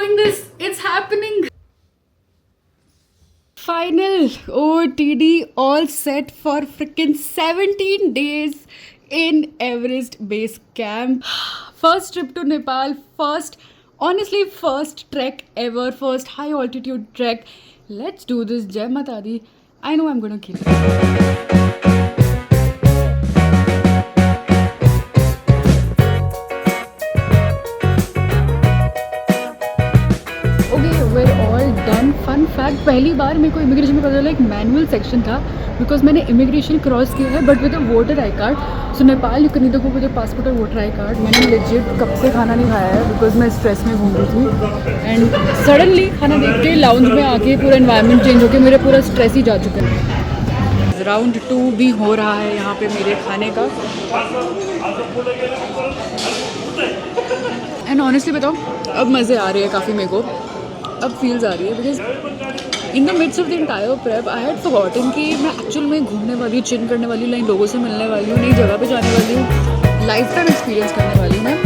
doing this. It's happening. Final OTD all set for freaking 17 days in Everest Base Camp. First trip to Nepal, honestly, first trek ever, first high altitude trek. Let's do this, Jai Mata Di. I know I'm gonna kill it. Fun fact, पहली बार मेरे को immigration में पता चला एक manual section था because मैंने इमिग्रेशन क्रॉस किया है but with a voter I card. So Nepal you can neither go with a passport और वोटर आई कार्ड. मैंने लेजिट कब से खाना नहीं खाया है बिकॉज मैं स्ट्रेस में घूम रही थी एंड सडनली खाना देख के लाउंज में आके पूरा एनवायरनमेंट चेंज होकर मेरा पूरा स्ट्रेस ही जा चुका है. राउंड 2 भी हो रहा है यहाँ पे मेरे खाने का. एंड ऑनेस्टली बताओ अब मज़े आ रहे हैं काफ़ी मेरे को. अब फील्स आ रही है because in the mids of the entire prep I had forgotten कि मैं एक्चुअल में घूमने वाली हूँ, चिल करने वाली हूँ, नई लोगों से मिलने वाली हूँ, नई जगह पे जाने वाली हूँ, लाइफ टाइम एक्सपीरियंस करने वाली हूँ मैं.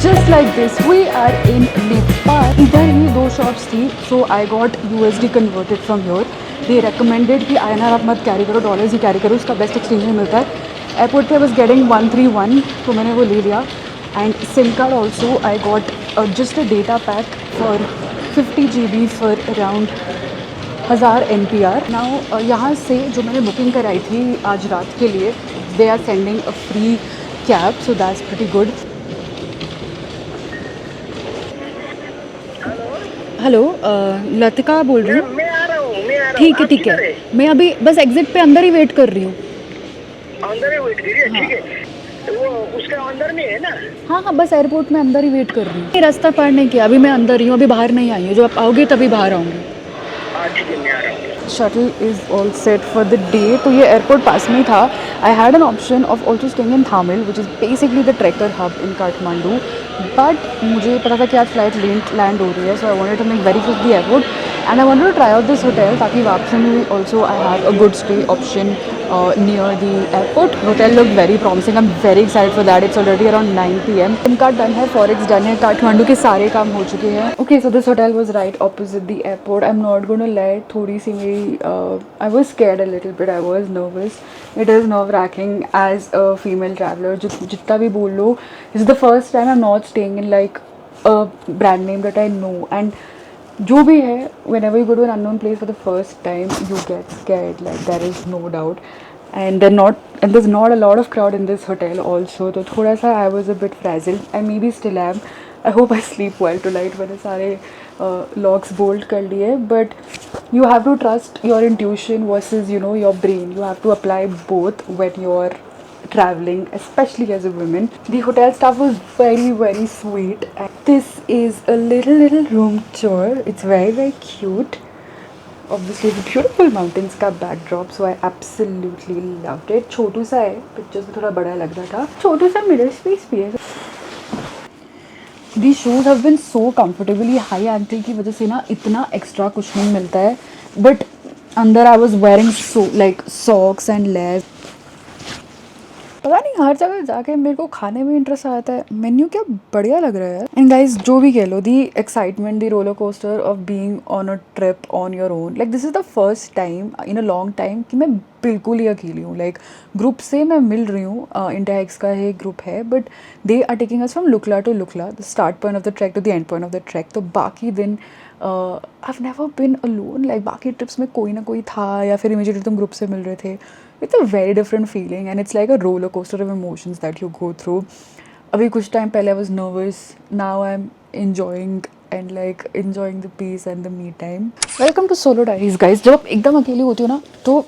Just like this, we are in Nepal. इधर ही 2 शॉप्स थी, so I got USD converted from here. They recommended कि INR आप मत कैरी करो, डॉलर्स ही कैरी करो, उसका बेस्ट एक्सचेंज में मिलता है. एयरपोर्ट पे I was getting 131, तो मैंने वो ले लिया. And SIM card also I got just a data pack for 50 GB for around 1000 NPR. Now यहाँ से जो मैंने बुकिंग कराई थी आज रात के लिए, they are sending a free cab, so that's pretty good. Hello Latika बोल रही हूँ. ठीक है ठीक है, मैं अभी बस एग्जिट पे अंदर ही वेट कर रही हूँ. अंदर ही वेट करिए. ठीक है, वो उसके अंदर में है ना. हाँ बस एयरपोर्ट में अंदर ही वेट कर रही हूँ. रास्ता पार नहीं किया, अभी मैं अंदर ही हूँ, अभी बाहर नहीं आई हूँ. जब आप आओगे तभी बाहर आऊँगी. ठीक है, मैं आ रहा हूँ. Shuttle is all set for the day. तो ये एयरपोर्ट पास में ही था. I had an option of also staying in Thamel which is basically the trekker hub in Kathmandu. But मुझे पता था कि आज फ्लाइट लैंड हो रही है, so I wanted to make very quick the airport and I wanted to try out this hotel ताकि वापसी में also I have a good stay option near the airport. Hotel look very promising. I am very excited for that. It's already around 9 PM. SIM card done है, forex done है, काठमांडू के सारे काम हो चुके हैं. Okay, so this hotel was right opposite the airport. I am not gonna lie, थोड़ी सी मेरी I was scared a little bit. I was nervous. It is nerve racking as a female traveller. जितना भी बोल लो, this is the first time I am not staying in like a brand name that I know. And जो भी है, whenever you go to an unknown place for the first time, you get scared, like there is no doubt. And there's not a lot of crowd in this hotel also, तो थोड़ा सा I was a bit frazzled. I maybe still am. I hope I sleep well tonight. मैंने सारे locks bolt कर लिए. But you have to trust your intuition versus your brain. You have to apply both when you're traveling, especially as a woman. The hotel staff was very very sweet. This is a little room tour. It's very cute. Obviously the beautiful mountains का backdrop, so I absolutely loved it. छोटू सा है, pictures में थोड़ा बड़ा लग रहा था. छोटू सा middle space भी है. These shoes have been so comfortably high ankle की वजह से ना इतना extra कुछ नहीं मिलता है. But अंदर I was wearing so like socks and legs. पता नहीं हर जगह जाके मेरे को खाने में इंटरेस्ट आता है. मेन्यू क्या बढ़िया लग रहा है. एंड गाइज जो भी कह लो, the excitement, the roller coaster of being on a trip on your own. Like this is the first time in a long time कि मैं बिल्कुल ही अकेली हूँ. लाइक ग्रुप से मैं मिल रही हूँ. इंडिया एक्स का एक ग्रुप है, but they are taking us from Lukla to Lukla, the start point of the track to the end point of the track. तो बाकी दिन I have never been alone. Like बाकी ट्रिप्स में कोई ना कोई था या फिर इमीडिएटली तुम ग्रुप से मिल रहे थे. It's a very different feeling and it's like a roller coaster of emotions that you go through. अभी कुछ टाइम पहले I was nervous. Now I'm enjoying and like enjoying the peace and the me time. Welcome to Solo Diaries, guys. जब आप एकदम अकेली होती हो ना तो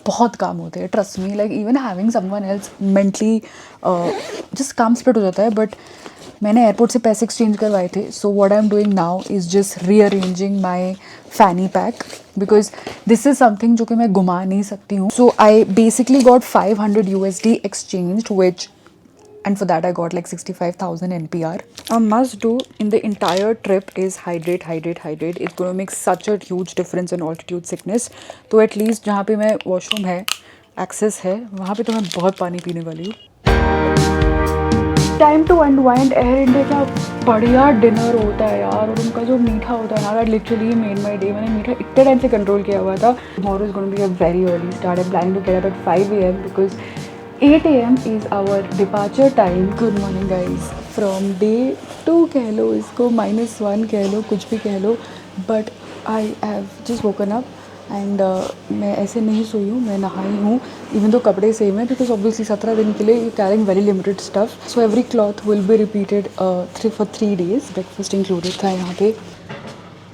बहुत काम होते हैं. Trust me, like even having someone else mentally just काम split हो जाता है. But मैंने एयरपोर्ट से पैसे एक्सचेंज करवाए थे. So what I am doing now is just rearranging my fanny pack because this is something जो कि मैं घुमा नहीं सकती हूँ. So I basically got 500 USD exchange which and for that I got like 65,000 NPR. A must do in the entire trip is hydrate. It's going to make such a huge difference in altitude sickness. तो at least जहाँ पे मैं washroom है access है वहाँ पे, तो मैं बहुत पानी पीने वाली हूँ। Time to unwind. Air India का बढ़िया डिनर होता है यार, और उनका जो मीठा होता है ना, that literally made my day. मैंने मीठा इतने टाइम से कंट्रोल किया हुआ था। Tomorrow is going to be a very early start. I am planning to get up at 5 AM because 8 AM is our departure time. Good morning guys. From day 2 कह लो इसको, -1 कह लो, कुछ भी कह लो, but I have just woken up and मैं ऐसे नहीं सोई हूँ, मैं नहाई हूँ, even though कपड़े सेम है because obviously 17 दिन के लिए carrying very limited stuff, so every cloth will be repeated for 3 days. Breakfast included था यहाँ पे.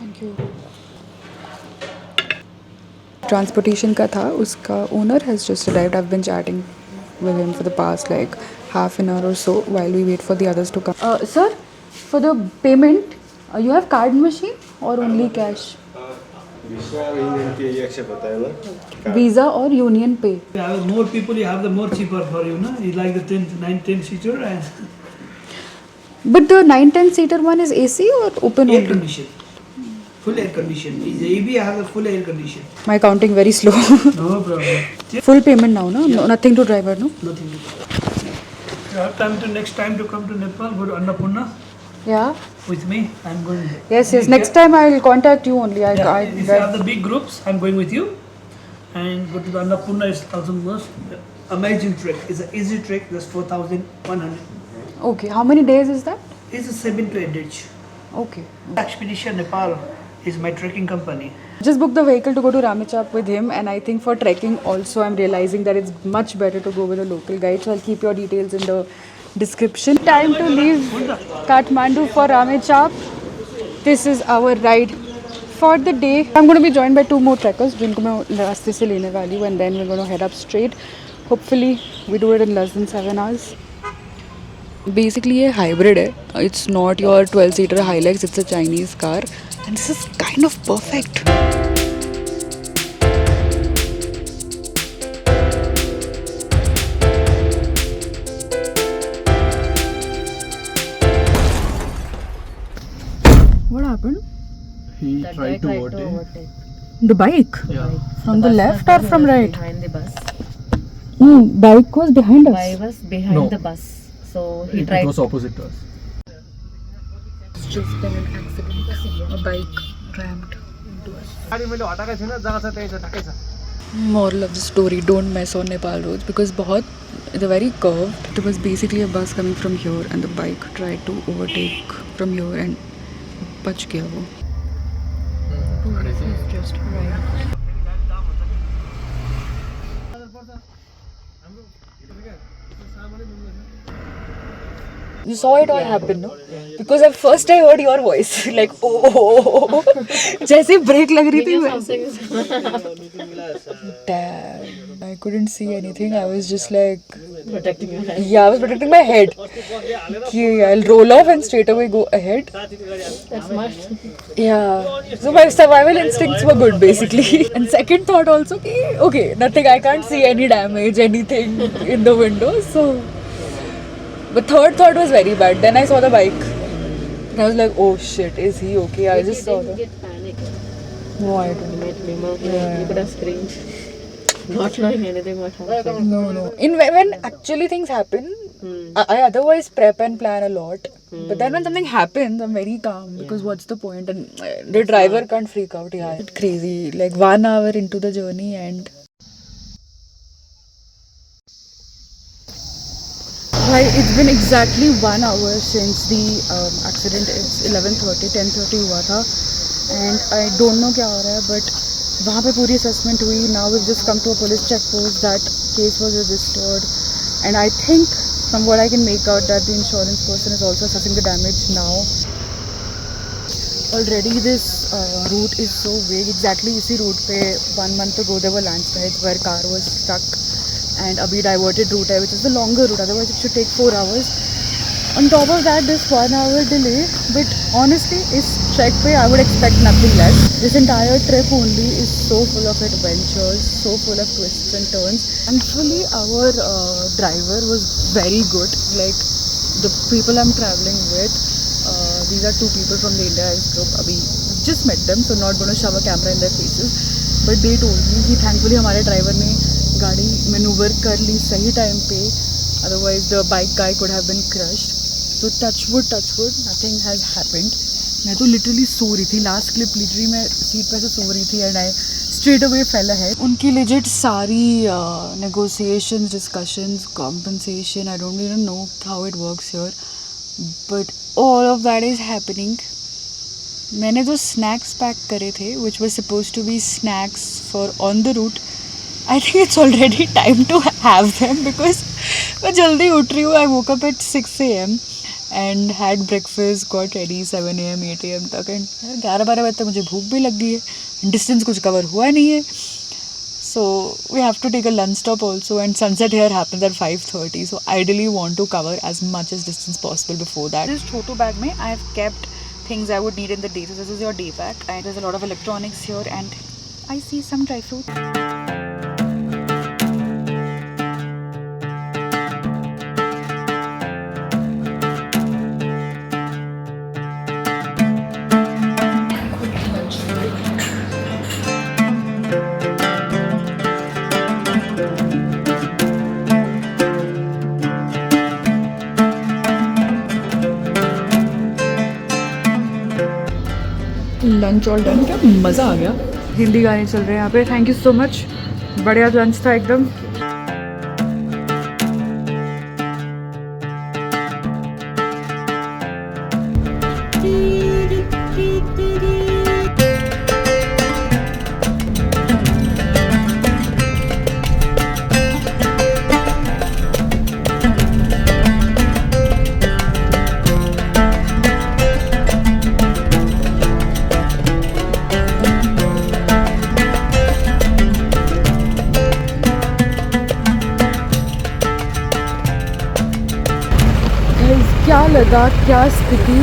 Thank you. ट्रांसपोर्टेशन का था, उसका owner has just arrived. I have been chatting with him for the past like half an hour or so while we wait for the others to come. Sir, for the payment, you have card machine or only cash? Visa or Union Pay ये accept होता है ना? Visa or Union Pay? You have more people, you have the more cheaper for you, no? You like the 10 seater and But the 9-10 seater one is AC or open air only? condition. Full air condition. The AB has a full air condition. My counting very slow. No problem. Full payment now, no? No, nothing to driver, no? Nothing. You have time to next time to come to Nepal, go to Annapurna Yeah. with me. I'm going. Yes. Next time I will contact you only. If you have the big groups, I'm going with you. And go to the Annapurna is also most amazing trek. It's an easy trek, just 4,100. Okay. How many days is that? It's a 7 to 8 days. Okay. Expedition Nepal is my trekking company. Just booked the vehicle to go to Ramechhap with him, and I think for trekking also I'm realizing that it's much better to go with a local guide, so I'll keep your details in the description. Time to leave Kathmandu for Ramechhap. This is our ride for the day. I'm going to be joined by 2 more trekkers जिनको मैं रास्ते से लेने वाली हूँ, and then we're going to head up straight. Hopefully we do it in less than 7 hours. Basically ये hybrid है. It's not your 12-seater Hilux, it's a Chinese car. And this is kind of perfect. What happened? He tried to overtake. The bike? Yeah. From the left or from right? Behind the bus. No, bike was behind us. I was behind No. the bus, so he It tried. was opposite to us. It's just been an accident. A bike rammed into us. Moral of the story: don't mess on Nepal roads because they're very curved. There was basically a bus coming from here, and the bike tried to overtake from here and बच गया वो. He's just right. You saw it all happen, no? Because at first I heard your voice, like oh, जैसे break लग रही थी मैं. Damn, I couldn't see anything. I was just like Protecting your head. yeah, I was protecting my head. कि I'll roll off and straight away go ahead. That's smart. Yeah. So my survival instincts were good basically. And second thought also कि okay, nothing. I can't see any damage, anything in the window. So. But third thought was very bad. Then I saw the bike. And I was like, oh shit, is he okay? I just saw Didn't the. get panic. No, I don't. You made me more. You could have screamed. Not knowing anything what happened. No. When actually things happen, I otherwise prep and plan a lot. But then when something happens, I'm very calm because what's the point? And the driver can't freak out. Yeah, it's crazy. Like 1 hour into the journey and. It's been exactly 1 hour since the accident. It's 11:30, 10:30 हुआ था, and I don't know क्या हो रहा है, but वहाँ पे पूरी assessment हुई. Now we've just come to a police check post. That case was registered, and I think from what I can make out that the insurance person is also assessing the damage now. Already this route is so vague. Exactly इसी route पे 1 month ago there were landslides where car was stuck. And अभी diverted route है, which is the longer route. Otherwise, it should take 4 hours. On top of that, this 1 hour delay. But honestly, इस trek पे I would expect nothing less. This entire trip only is so full of adventures, so full of twists and turns. Thankfully, our driver was very good. Like the people I'm traveling with, these are 2 people from the India group. अभी just met them, so not going to shove a camera in their faces. But they told me कि thankfully हमारे driver ने गाड़ी manoeuvre कर ली सही time पे, otherwise the bike guy could have been crushed. तो touch wood nothing has happened. मैं तो लिटरली सो रही थी, लास्ट क्लिप लिटरली मैं सीट पे से सो रही थी and I straight away fell ahead. उनकी लेजिट सारी negotiations, discussions, compensation, I don't even know how it works here, but all of that is happening. मैंने जो स्नैक्स पैक करे थे which were suppose to be snacks for on the route, I think it's already time to have them because मैं जल्दी उठ रही हूँ. I woke up at 6 AM and had breakfast, got ready 7 AM 8 AM तक. And 11-12 बजे तक मुझे भूख भी लग गई है. डिस्टेंस कुछ कवर हुआ नहीं है, so we have to take a lunch stop also, and sunset here happens at 5:30, so ideally want to cover as much as distance possible before that. This chotu bag mein I have kept things I would need in the day. So this is your day pack, and there's a lot of electronics here, and I see some dry fruits. Lunch all done. क्या मज़ा आ गया. हिंदी गाने चल रहे हैं यहाँ पे. Thank you so much, बढ़िया लंच था एकदम. क्या लद्दाख, क्या स्थिति.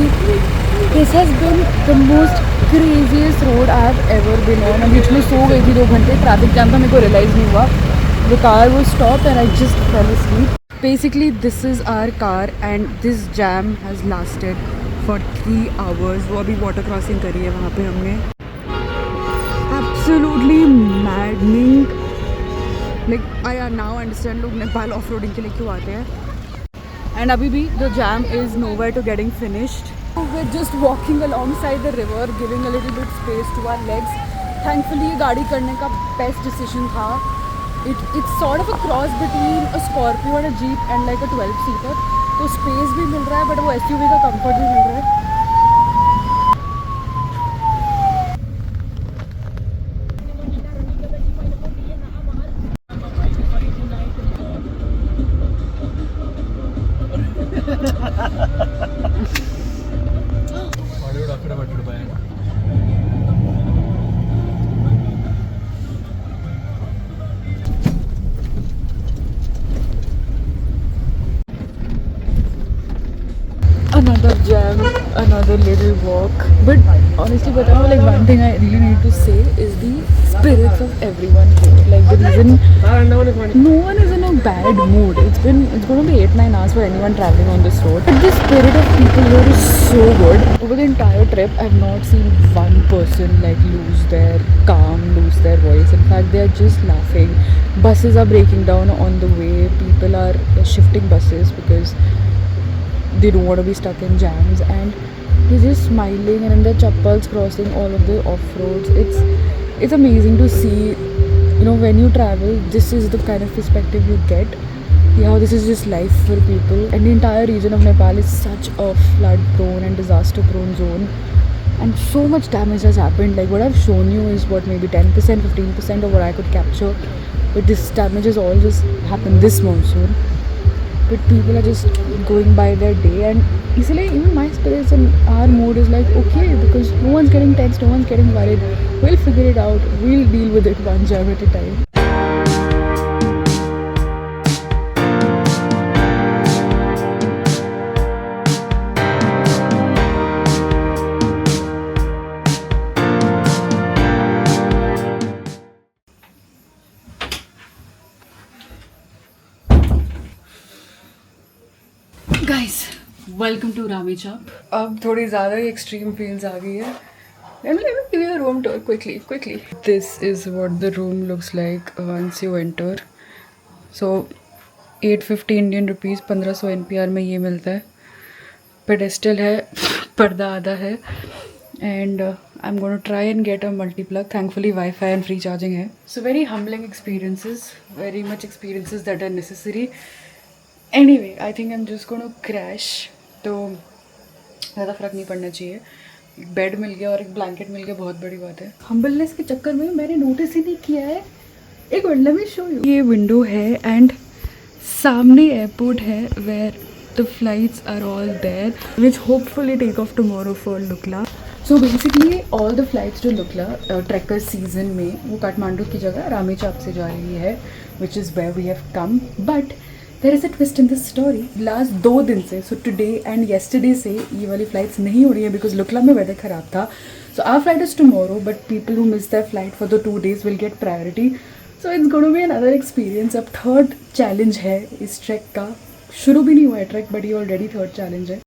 This has been the most craziest road I have ever been on. मैं बीच में सो गई थी 2 घंटे, ट्रैफिक जाम था, मेरे को रियलाइज़ नहीं हुआ. द कार वो stop and I just fail asleep. Basically this is our car and this jam has lasted for 3 hours. वो अभी वाटर क्रॉसिंग करी है वहाँ पे हमने. Absolutely maddening. Like I now understand लोग नेपाल ऑफ रोडिंग के लिए क्यों आते हैं. And abhi bhi the jam is nowhere to getting finished. We're just walking alongside the river, giving a little bit space to our legs. Thankfully ये गाड़ी करने का best decision था. It's sort of a cross between a Scorpio and a Jeep and like a 12-seater. तो space भी मिल रहा है but वो SUV का comfort भी मिल रहा है. Another jam, another little walk. But honestly, like one thing I really need to say is the spirits of everyone here. Like the reason no one is in a bad mood. It's going to be 8-9 hours for anyone traveling on this road. But the spirit of people here is so good. Over the entire trip, I've not seen one person like lose their calm, lose their voice. In fact, they are just laughing. Buses are breaking down on the way. People are shifting buses because they don't want to be stuck in jams, and they're just smiling and in their chappals crossing all of the off-roads. It's amazing to see, you know, when you travel, this is the kind of perspective you get. Yeah, this is just life for people. And the entire region of Nepal is such a flood-prone and disaster-prone zone, and so much damage has happened. Like what I've shown you is what, maybe 10%, 15% of what I could capture, but this damage has all just happened this monsoon. But people are just going by their day, and easily even my spirits and our mood is like okay, because no one's getting tense, no one's getting worried. We'll figure it out, we'll deal with it one jam at a time. Guys, welcome to Ramechhap. अब थोड़ी ज़्यादा ही extreme feels आ गई है. Let me give you the room tour quickly. This is what the room looks like once you enter. So 850 Indian rupees, 1500 NPR में ये मिलता है। Pedestal है, पर्दा आधा है, and I am gonna try and get a multiplug. Thankfully WiFi and free charging है। So very humbling experiences, very much experiences that are necessary. Anyway, I think I am just gonna crash, तो ज़्यादा फ़र्क नहीं पड़ना चाहिए। एक bed मिल गया और एक ब्लैंकेट मिल गया, बहुत बड़ी बात है। हम्बलनेस के चक्कर में मैंने नोटिस ही नहीं किया है। एक minute, let me show you. ये विंडो है एंड सामने एयरपोर्ट है where the flights are all there which hopefully take off tomorrow for Lukla. So basically all the flights to Lukla trekker season में वो काठमांडू की जगह रामेछाप से जा रही है, which is where we have come. But there is a twist in this story. Last 2 दिन से, सो टुडे एंड येस्टरडे से ये वाली फ्लाइट्स नहीं हो रही है बिकॉज लुकला में वेदर ख़राब था। So our flight is tomorrow, but people who miss their flight for the 2 days will get priority. So it's gonna be another experience. अब 3rd चैलेंज है इस ट्रैक का। शुरू भी नहीं हुआ है ट्रैक, बट ये ऑलरेडी 3rd चैलेंज है।